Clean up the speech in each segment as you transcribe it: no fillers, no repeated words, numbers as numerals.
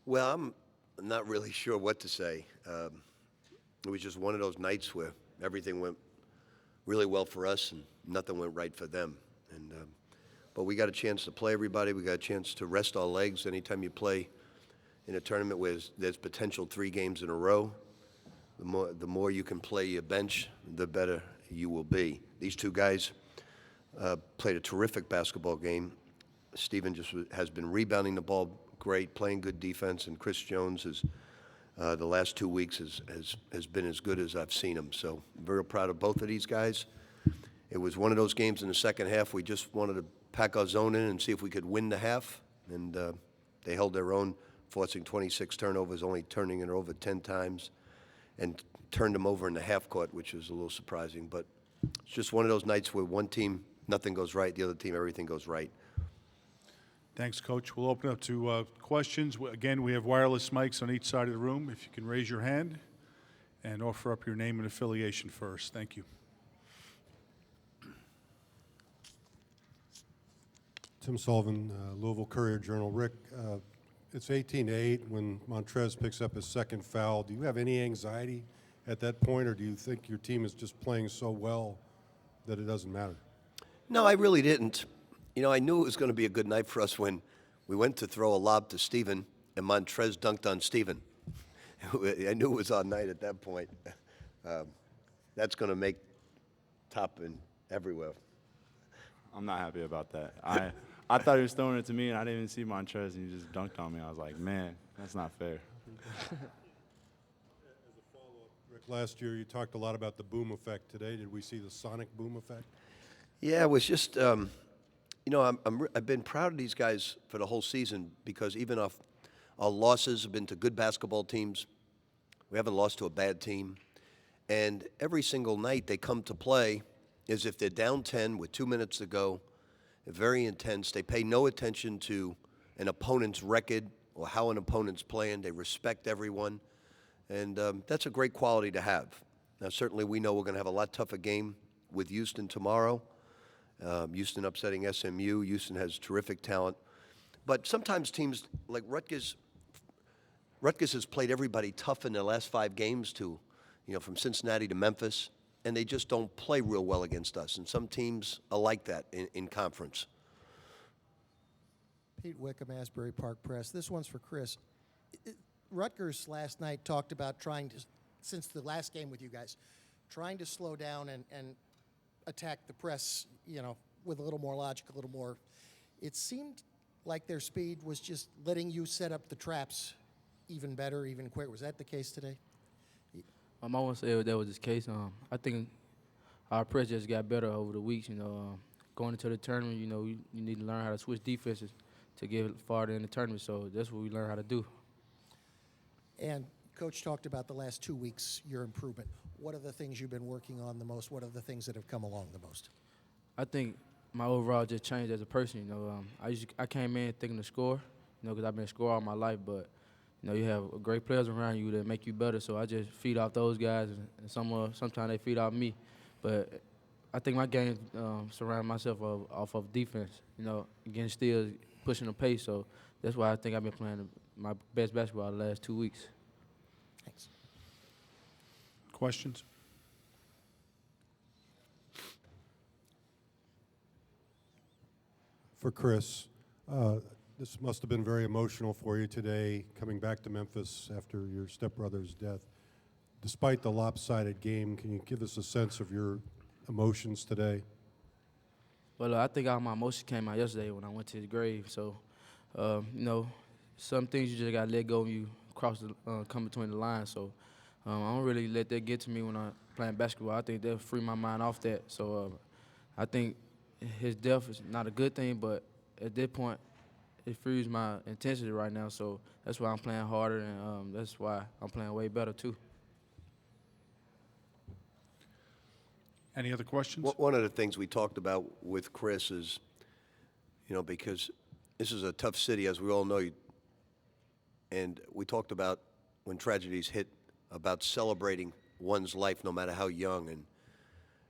Well, I'm not really sure what to say. It was just one of those nights where everything went really well for us and nothing went right for them. But we got a chance to play everybody. We got a chance to rest our legs. Anytime you play in a tournament where there's potential 3 games in a row, the more you can play your bench, the better you will be. These two guys played a terrific basketball game. Steven has been rebounding the ball great, playing good defense, and Chris Jones is the last 2 weeks has been as good as I've seen him. So I'm very proud of both of these guys. It was one of those games in the second half we just wanted to pack our zone in and see if we could win the half, and they held their own, forcing 26 turnovers, only turning it over 10 times, and turned them over in the half court, which was a little surprising. But it's just one of those nights where one team, nothing goes right, the other team, everything goes right. Thanks, Coach. We'll open up to questions. Again, we have wireless mics on each side of the room. If you can raise your hand and offer up your name and affiliation first. Thank you. Tim Sullivan, Louisville Courier-Journal. Rick, it's 18-8 when Montrez picks up his second foul. Do you have any anxiety at that point, or do you think your team is just playing so well that it doesn't matter? No, I really didn't. You know, I knew it was going to be a good night for us when we went to throw a lob to Steven, and Montrez dunked on Steven. I knew it was our night at that point. That's going to make top and everywhere. I'm not happy about that. I thought he was throwing it to me, and I didn't even see Montrez, and he just dunked on me. I was like, man, that's not fair. As a follow-up, Rick, last year you talked a lot about the boom effect. Today, did we see the sonic boom effect? Yeah, it was just, you know, I've been proud of these guys for the whole season because even our losses have been to good basketball teams. We haven't lost to a bad team. And every single night they come to play as if they're down 10 with 2 minutes to go. They're very intense. They pay no attention to an opponent's record or how an opponent's playing. They respect everyone. And that's a great quality to have. Now, certainly we know we're going to have a lot tougher game with Houston tomorrow. Houston upsetting SMU. Houston has terrific talent. But sometimes teams like Rutgers has played everybody tough in their last 5 games too, you know, from Cincinnati to Memphis, and they just don't play real well against us. And some teams are like that in conference. Pete Wickham, Asbury Park Press. This one's for Chris. Rutgers last night talked about trying to, since the last game with you guys, trying to slow down and attack the press, you know, with a little more logic, a little more. It seemed like their speed was just letting you set up the traps even better, even quicker. Was that the case today? I won't say that was the case. I think our press just got better over the weeks. You know, going into the tournament, you know, you need to learn how to switch defenses to get farther in the tournament. So that's what we learned how to do. And Coach talked about the last 2 weeks, your improvement. What are the things you've been working on the most? What are the things that have come along the most? I think my overall just changed as a person. You know, I came in thinking to score, you know, because I've been a scorer all my life, but you know, you have great players around you that make you better. So I just feed off those guys, and sometimes they feed off me. But I think my game surround myself off of defense. You know, again, still pushing the pace. So that's why I think I've been playing my best basketball the last 2 weeks. Thanks. Questions? For Chris, this must have been very emotional for you today, coming back to Memphis after your stepbrother's death. Despite the lopsided game, can you give us a sense of your emotions today? Well, I think all my emotions came out yesterday when I went to his grave. So, you know, some things you just got to let go when you come between the lines. So I don't really let that get to me when I'm playing basketball. I think that'll free my mind off that. So I think his death is not a good thing, but at that point, it frees my intensity right now. So that's why I'm playing harder, and that's why I'm playing way better too. Any other questions? One of the things we talked about with Chris is, you know, because this is a tough city, as we all know, and we talked about when tragedies hit, about celebrating one's life no matter how young,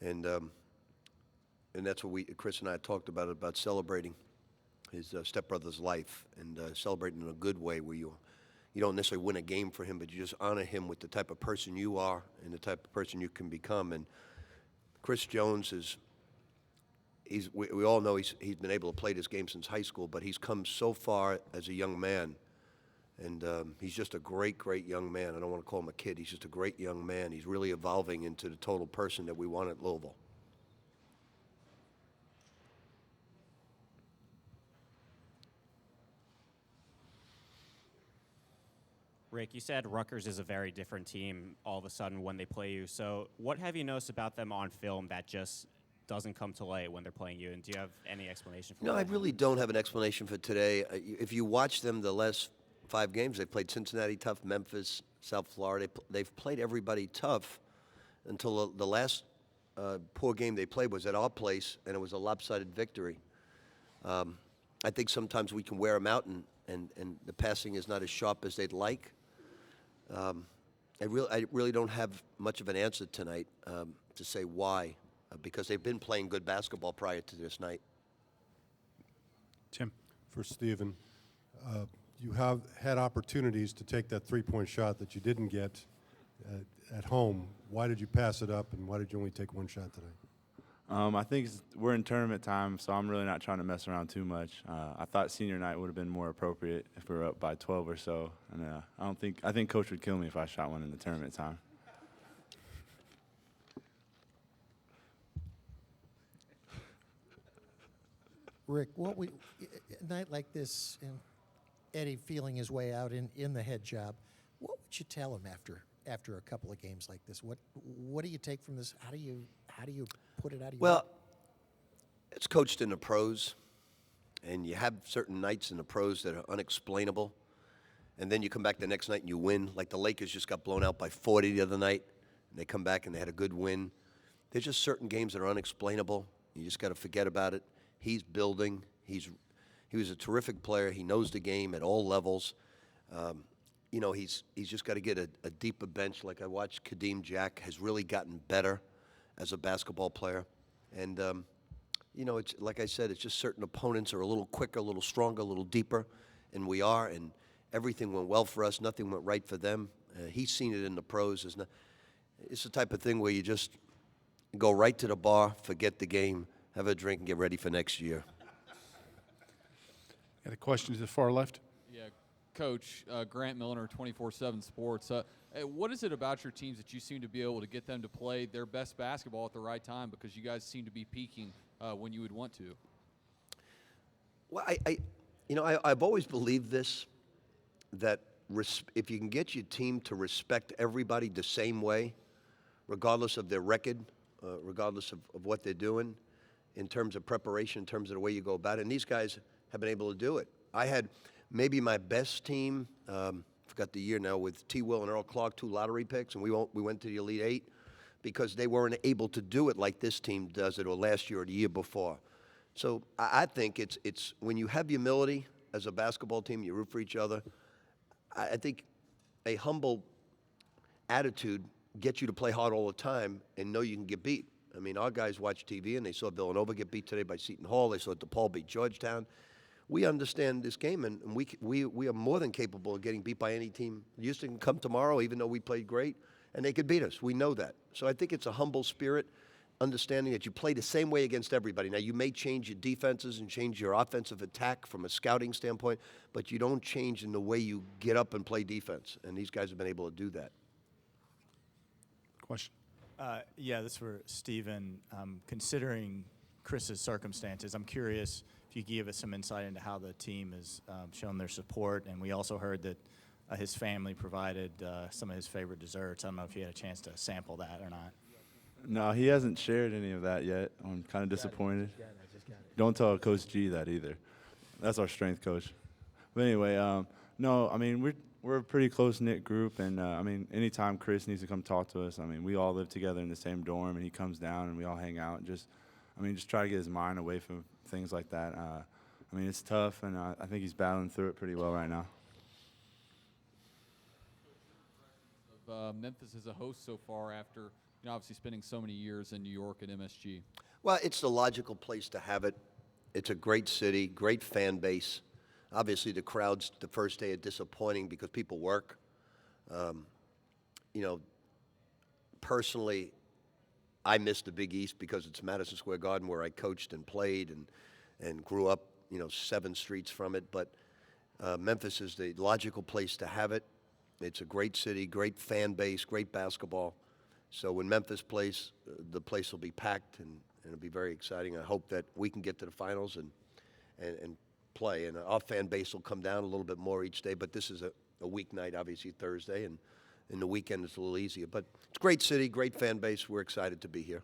and that's what Chris and I talked about celebrating his stepbrother's life and celebrating in a good way where you you don't necessarily win a game for him, but you just honor him with the type of person you are and the type of person you can become. And Chris Jones is, we all know he's been able to play this game since high school, but he's come so far as a young man. And he's just a great, great young man. I don't want to call him a kid. He's just a great young man. He's really evolving into the total person that we want at Louisville. Rick, you said Rutgers is a very different team all of a sudden when they play you. So what have you noticed about them on film that just doesn't come to light when they're playing you? And do you have any explanation for No, that? I really don't have an explanation for today. If you watch them the last 5 games, they played Cincinnati tough, Memphis, South Florida. They've played everybody tough until the last poor game they played was at our place, and it was a lopsided victory. I think sometimes we can wear them out, and the passing is not as sharp as they'd like. I really don't have much of an answer tonight to say why, because they've been playing good basketball prior to this night. Tim. For Stephen, you have had opportunities to take that three-point shot that you didn't get at home. Why did you pass it up, and why did you only take one shot tonight? I think we're in tournament time, so I'm really not trying to mess around too much. I thought senior night would have been more appropriate if we were up by 12 or so. And I think Coach would kill me if I shot one in the tournament time. Rick, a night like this, and Eddie feeling his way out in the head job, what would you tell him after a couple of games like this? What do you take from this? How do you put it out of your Well, it's coached in the pros, and you have certain nights in the pros that are unexplainable, and then you come back the next night and you win. Like the Lakers just got blown out by 40 the other night, and they come back and they had a good win. There's just certain games that are unexplainable. You just got to forget about it. He's building. He was a terrific player. He knows the game at all levels. You know, he's just got to get a deeper bench. Like I watched Kadeem Jack has really gotten better as a basketball player. And, you know, it's like I said, it's just certain opponents are a little quicker, a little stronger, a little deeper, and we are. And everything went well for us. Nothing went right for them. He's seen it in the pros. It's the type of thing where you just go right to the bar, forget the game, have a drink, and get ready for next year. Got a question to the far left? Yeah, Coach, Grant Milner, 24/7 Sports. What is it about your teams that you seem to be able to get them to play their best basketball at the right time? Because you guys seem to be peaking when you would want to. Well, I've always believed this, that if you can get your team to respect everybody the same way, regardless of their record, regardless of what they're doing, in terms of preparation, in terms of the way you go about it, and these guys have been able to do it. I had maybe my best team, forgot the year now, with T. Will and Earl Clark, 2 lottery picks, and we went to the Elite 8 because they weren't able to do it like this team does it, or last year or the year before. So I think it's when you have humility as a basketball team, you root for each other. I think a humble attitude gets you to play hard all the time and know you can get beat. I mean, our guys watch TV, and they saw Villanova get beat today by Seton Hall. They saw DePaul beat Georgetown. We understand this game, and we are more than capable of getting beat by any team. Houston can come tomorrow, even though we played great, and they could beat us. We know that. So I think it's a humble spirit, understanding that you play the same way against everybody. Now, you may change your defenses and change your offensive attack from a scouting standpoint, but you don't change in the way you get up and play defense, and these guys have been able to do that. Question. Yeah, this is for Stephen. Considering Chris's circumstances, I'm curious if you could give us some insight into how the team has shown their support. And we also heard that his family provided some of his favorite desserts. I don't know if you had a chance to sample that or not. No, he hasn't shared any of that yet. I'm kind of disappointed. Don't tell Coach G that either. That's our strength coach. But anyway, no, I mean, we're a pretty close-knit group, and, I mean, anytime Chris needs to come talk to us, I mean, we all live together in the same dorm, and he comes down, and we all hang out and just try to get his mind away from things like that. I mean, it's tough, and I think he's battling through it pretty well right now. Memphis as a host so far after, obviously spending so many years in New York at MSG. Well, it's the logical place to have it. It's a great city, great fan base. Obviously, the crowds the first day are disappointing because people work. You know, personally, I miss the Big East because it's Madison Square Garden where I coached and played and grew up, you know, 7 streets from it. But Memphis is the logical place to have it. It's a great city, great fan base, great basketball. So when Memphis plays, the place will be packed and it'll be very exciting. I hope that we can get to the finals and play. And our fan base will come down a little bit more each day. But this is a weeknight, obviously Thursday, and the weekend it's a little easier. But it's a great city, great fan base. We're excited to be here.